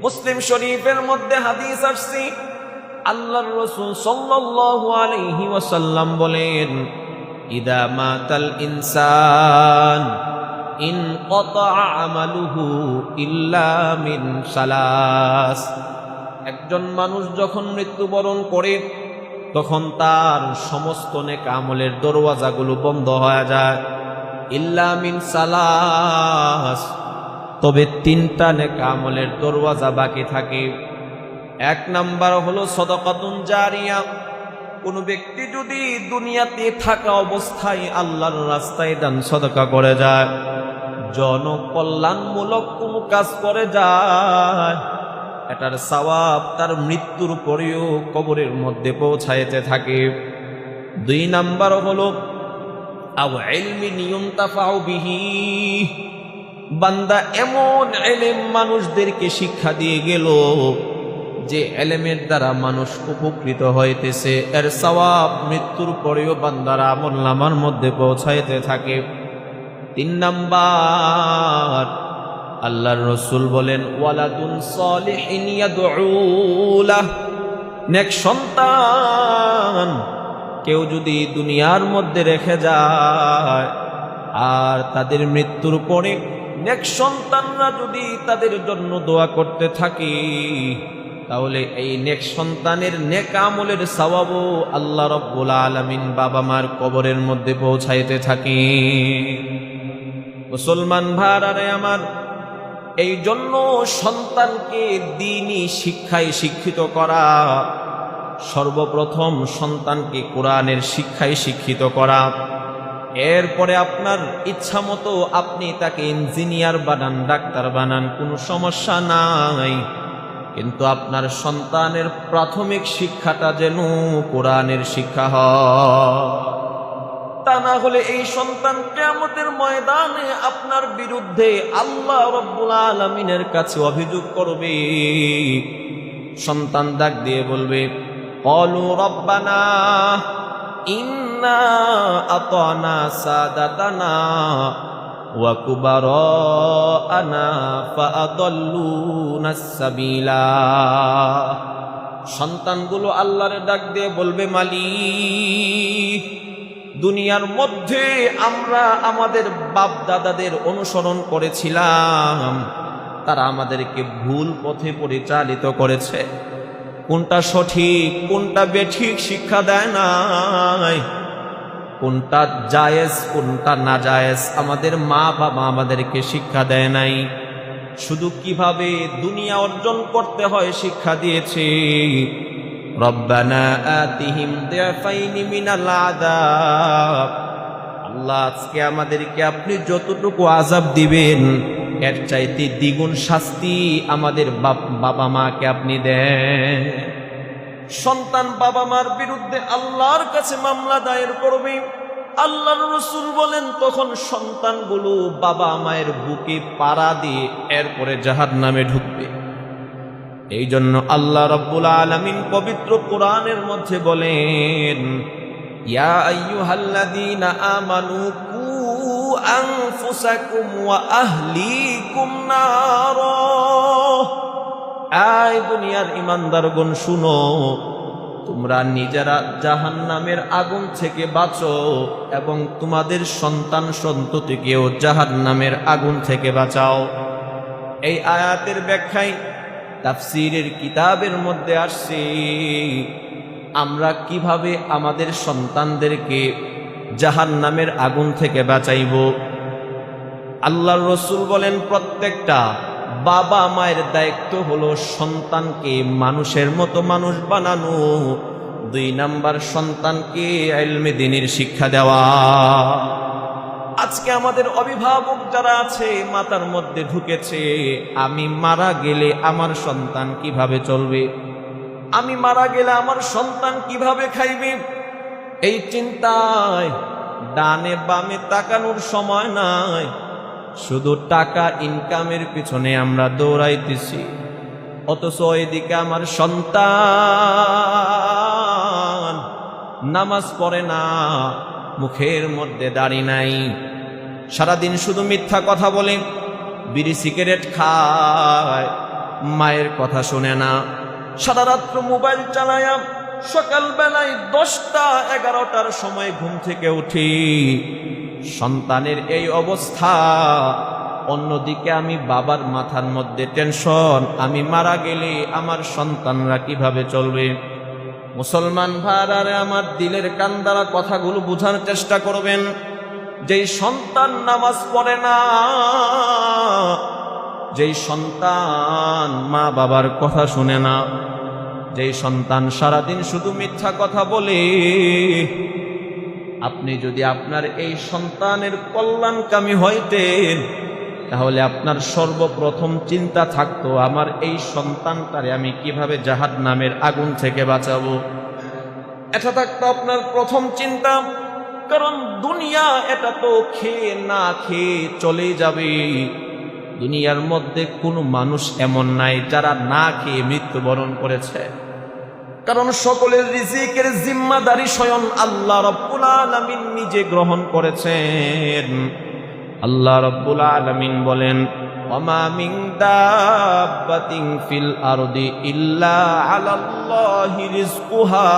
মুসলিম শরীফের মধ্যে হাদিস আসছে, আল্লাহর রাসূল সাল্লাল্লাহু আলাইহি ওয়াসাল্লাম বলেন, ইদা মাতাল ইনসান ইনকাতা আমালুহু ইল্লা মিন সালাস। একজন মানুষ যখন মৃত্যুবরণ করে তখন তার সমস্ত নেক আমলের দরওয়াজাগুলো বন্ধ হয়ে যায়, ইল্লা মিন সালাস, তবে তিনটা নেক আমলের দরওয়াজা বাকি থাকে। এক নাম্বার হলো সাদাকাতুন জারিয়া। কোন ব্যক্তি যদি দুনিয়াতে থাকা অবস্থায় আল্লাহর রাস্তায় দান সাদাকা করে যায়, জনকল্যাণমূলক কোন কাজ করে যায়, এটার সওয়াব তার মৃত্যুর পরেও কবরের মধ্যে পৌঁছাইতে থাকে। দুই নাম্বার হলো আও ইলমিন ইউনতাফাউ বিহি। বান্দা এমন ইলম মানুষদেরকে শিক্ষা দিয়ে গেল যে ইলমের দ্বারা মানুষ উপকৃত হইতেছে, এর সওয়াব মৃত্যুর পরেও বান্দার আমলনামার মধ্যে পৌঁছাইতে থাকে। তিন নাম্বার, আল্লাহর রাসূল বলেন, ওয়ালাদুন সালিহিন ইয়াদউ লাহ। নেক সন্তান কেউ যদি দুনিয়ার মধ্যে রেখে যায় আর তাদের মৃত্যুর পরে নেক সন্তানরা যদি তাদের জন্য দোয়া করতে থাকে, তাহলে এই নেক সন্তানের নেক আমলের সওয়াবও আল্লাহ রাব্বুল আলামিন বাবা মার কবরের মধ্যে পৌঁছাইতে থাকে। মুসলমান ভাইরা আমার, এই জন্য সন্তানকে দ্বীনি শিক্ষায় শিক্ষিত করা, সর্বপ্রথম সন্তানকে কোরআনের শিক্ষায় শিক্ষিত করা। এরপরে আপনার ইচ্ছা মতো আপনি তাকে ইঞ্জিনিয়ার বানান, ডাক্তার বানান, কোনো সমস্যা নাই, কিন্তু আপনার সন্তানের প্রাথমিক শিক্ষাটা যেন কোরআনের শিক্ষা হয়। তা না হলে এই সন্তান কিয়ামতের ময়দানে আপনার বিরুদ্ধে আল্লাহ রাব্বুল আলামিনের কাছে অভিযোগ করবে। সন্তান ডাক দিয়ে বলবে, ক্বালু রাব্বানা ইন্না আতানা সাদাতানা ওয়া কুবারানা ফাআদাল্লুনাস সাবিলা। সন্তানগুলো আল্লাহর ডাক দিয়ে বলবে, মালিক, দুনিয়ার মধ্যে আমরা আমাদের বাপ দাদাদের অনুসরণ করেছিলাম, তারা আমাদেরকে ভুল পথে পরিচালিত করেছে, কোনটা সঠিক কোনটা বেঠিক শিক্ষা দেয় নাই, কোনটা জায়েজ কোনটা না জায়েজ আমাদের মা বাবা আমাদেরকে শিক্ষা দেয় নাই। শুধু কিভাবে দুনিয়া অর্জন করতে হয় শিক্ষা দিয়েছে। রব্বানা আতিহিম দিফাইনি মিনাল আযাব। আল্লাহ, আজকে আমাদেরকে আপনি যতটুকু আযাব দিবেন এর চাইতে দ্বিগুণ শাস্তি আমাদের বাবা মাকে আপনি দেন। সন্তান বাবা মার বিরুদ্ধে আল্লাহর কাছে মামলা দায়ের করবে। আল্লাহর রাসূল বলেন, তখন সন্তানগুলো বাবা মায়ের বুকে পাড়া দিয়ে এরপরে জাহান্নামে ঢুকবে। এই জন্য আল্লাহ রাব্বুল আলামিন পবিত্র কোরআনের মধ্যে বলেন, ইয়া আইয়ুহাল্লাযীনা আমানু কু আনফুসাকুম ওয়া আহলিকুম নারা। এই দুনিয়ার ঈমানদারগণ শুনো, তোমরা নিজেরা জাহান্নামের আগুন থেকে বাঁচো এবং তোমাদের সন্তান সন্ততিকেও জাহান্নামের আগুন থেকে বাঁচাও। এই আয়াতের ব্যাখ্যায় তাফসীরের কিতাবের মধ্যে আসছে আমরা কিভাবে আমাদের সন্তানদেরকে জাহান্নামের আগুন থেকে বাঁচাইব। আল্লাহর রাসূল বলেন, প্রত্যেকটা বাবা মায়ের দায়িত্ব হলো সন্তানকে মানুষের মতো মানুষ বানানো, দুই নাম্বার সন্তানকে ইলমে দ্বীনের শিক্ষা দেওয়া। আজকে আমাদের অভিভাবক যারা আছে মাথার মধ্যে ঢুকেছে, আমি মারা গেলে আমার সন্তান কিভাবে চলবে, আমি মারা গেলে আমার সন্তান কিভাবে খাইবে, এই চিন্তায় ডানে বামে তাকানোর সময় নাই। শুধু টাকা ইনকামের পিছনে আমরা দৌড়াইতেছি, অথচ এদিকে আমার সন্তান নামাজ পড়ে না, মুখের মধ্যে দাড়ি নাই, সারাদিন শুধু মিথ্যা কথা বলে, বিড়ি সিগারেট খায়, মায়ের কথা শুনে না, সারা রাত্র মোবাইল চালায়া সকালবেলায় 10টা-11টার সময় ঘুম থেকে উঠি। সন্তানের এই অবস্থা। অন্যদিকে আমি বাবার মাথার মধ্যে টেনশন, আমি মারা গেলে আমার সন্তানরা কিভাবে চলবে। মুসলমান ভাইরা, আমার দিলের কান দ্বারা কথাগুলো বোঝার চেষ্টা করবেন। যেই সন্তান নামাজ পড়ে না, যেই সন্তান মা বাবার কথা শুনে না, যেই সন্তান সারাদিন শুধু মিথ্যা কথা বলে, আপনি যদি আপনার এই সন্তানের কল্যাণকামী হইতেন, তাহলে আপনার সর্বপ্রথম চিন্তা থাকতো, আমার এই সন্তানটারে আমি কিভাবে জাহান্নামের আগুন থেকে বাঁচাবো। এটা থাকতো আপনার প্রথম চিন্তা। কারণ দুনিয়া এটা তো খেয়ে না খেয়ে চলেই যাবে। দুনিয়ার মধ্যে কোনো মানুষ এমন নাই যারা না খেয়ে মৃত্যুবরণ করেছে। কারণ সকলের রিজিকের জিম্মাদারি স্বয়ং আল্লাহ রাব্বুল আলামিন নিজে গ্রহণ করেছেন। আল্লাহ রাব্বুল আলামিন বলেন, ওয়ামা মিন দাব্বাতিন ফিল আরদি ইল্লা আলাল্লাহি রিজকুহা।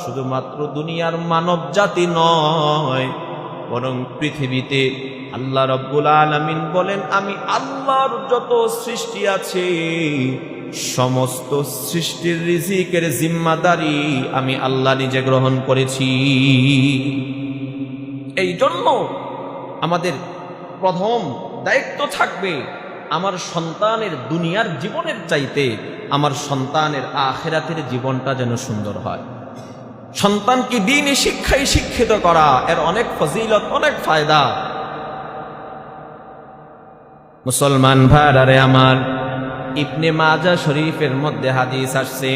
শুধুমাত্র দুনিয়ার মানব জাতি নয়, বরং পৃথিবীতে আল্লাহ রাব্বুল আলামিন বলেন, আমি আল্লাহর যত সৃষ্টি আছে সমস্ত সৃষ্টির রিজিকের জিম্মাদারি আমি আল্লাহ নিজে গ্রহণ করেছি। এই জন্য আমাদের প্রথম দায়িত্ব থাকবে, আমার সন্তানের দুনিয়ার জীবনের চাইতে আমার সন্তানের আখিরাতের জীবনটা যেন সুন্দর হয়। সন্তানকে দ্বীনি শিক্ষায় শিক্ষিত করা, এর অনেক ফজিলত, অনেক ফায়দা। মুসলমান ভাইরা আমার, ইবনে মাজাহ শরীফের মধ্যে হাদিস আসছে,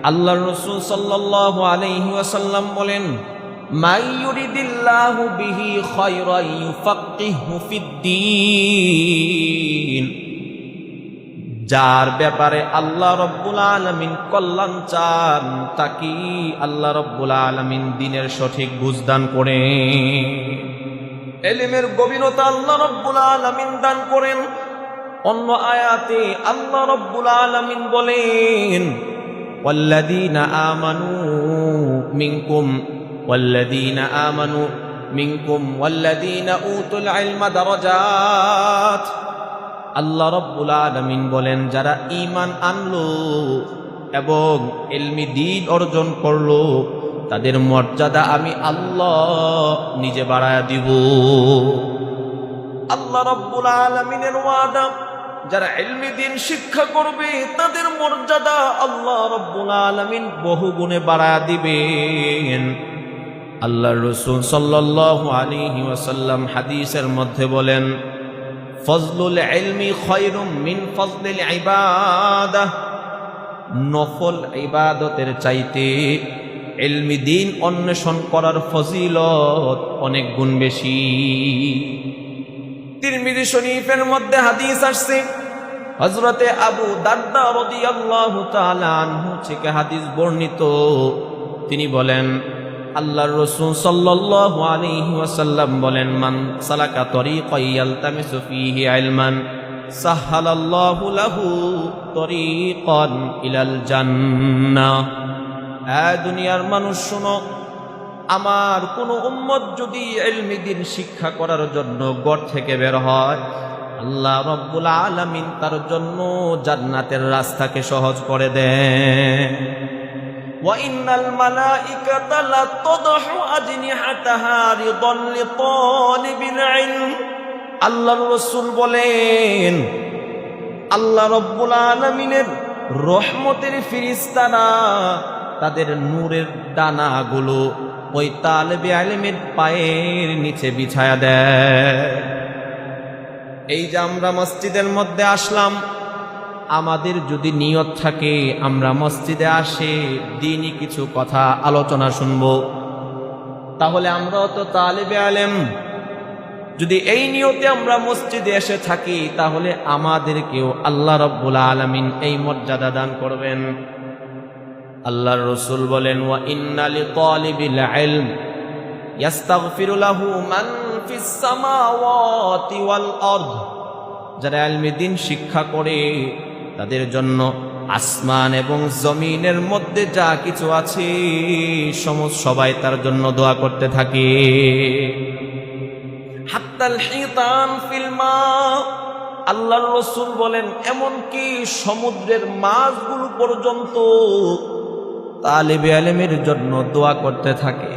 আল্লাহর রাসূল সাল্লাল্লাহু আলাইহি ওয়াসাল্লাম বলেন, মা ইউরিদিল্লাহু বিহি খায়রান ইউফাক্কিহু ফিদ্দীন। যার ব্যাপারে আল্লাহ রাব্বুল আলামিন কল্যাণ চান, তাকে আল্লাহ রাব্বুল আলামিন দ্বীনের সঠিক বুঝদান করেন। ইলমের গভীরতা আল্লাহ রাব্বুল আলামিন দান করেন। অন্য আয়াতে আল্লাহ রাব্বুল আলামিন বলেন, ওয়াল্লাযীনা আমানু মিনকুম ওয়াল্লাযীনা উতুল ইলমা দারাজাত। আল্লাহ রাব্বুল আলামিন বলেন, যারা ঈমান আনলো এবং ইলমি দ্বীন অর্জন করলো, তাদের মর্যাদা আমি আল্লাহ নিজে বাড়ায়া দিব। আল্লাহ রাব্বুল আলামিনের ওয়াদা, যারা ইলমি দ্বীন শিক্ষা করবে তাদের মর্যাদা আল্লাহ রাব্বুল আলামিন বহু গুণে বাড়ায়া দিবেন। আল্লাহর রাসূল সাল্লাল্লাহু আলাইহি ওয়াসাল্লাম হাদিসের মধ্যে বলেন, ফজলুল ইলমি খায়রুম মিন ফজলিল ইবাদাহ। নফল ইবাদতের চাইতে ইলমি দ্বীন অন্বেষণ করার ফজিলত অনেক গুণ বেশি। তিরমিজি শরীফের মধ্যে হাদিস আসছে, হযরতে আবু দারদা রাদিয়াল্লাহু তাআলা আনহু থেকে হাদিস বর্ণিত। তিনি বলেন, আল্লাহর রাসূল সাল্লাল্লাহু আলাইহি ওয়াসাল্লাম বলেন, মান সালাকা তরিকান ইয়ালতামিসু ফীহি ইলমান সাহহালাল্লাহু লাহু তরিকান ইলাল জান্নাহ। দুনিয়ার মানুষ শোনো, আমার কোন উম্মত যদি ইলমি দ্বীন শিক্ষা করার জন্য ঘর থেকে বের হয়, আল্লাহ রাব্বুল আলামিন তার জন্য জান্নাতের রাস্তাকে সহজ করে দেন। ওয়া ইন্নাল মালাইকাতা লা তাদহু আজনিহাতাহা রিদান লিতালিবিল ইলম। আল্লাহর রাসূল বলেন, আল্লাহ রাব্বুল আলামিনের রহমতের ফেরেশতারা তাদের নূরের ডানাগুলো ওই তালেবে ইলমের পায়ের নিচে বিছায়া দেয়। এই যে আমরা মসজিদের মধ্যে আসলাম, আমাদের যদি নিয়ত থাকে আমরা মসজিদে আসে দ্বীনি কিছু কথা আলোচনা শুনব, তাহলে আমরাও তো তালেবে ইলম। যদি এই নিয়তে আমরা মসজিদে এসে থাকি, তাহলে আমাদেরকেও আল্লাহ রাব্বুল আলামিন এই মর্যাদা দান করবেন। আল্লাহর রাসূল বলেন, ওয়া ইন্না লিতালিবিল ইলম ইয়াস্তাগফিরু লাহু মান ফিস সামাওয়াতি ওয়াল আরদ যারা ইলমে দ্বীন শিক্ষা করে তাদের জন্য আসমান এবং জমিনের মধ্যে যা কিছু আছে সবাই তার জন্য দোয়া করতে থাকে। হাত্তাল হিতান ফিল মা, আল্লাহর রাসূল বলেন এমনকি সমুদ্রের মাছগুলো পর্যন্ত তালিবে ইলমের জন্য দোয়া করতে থাকে।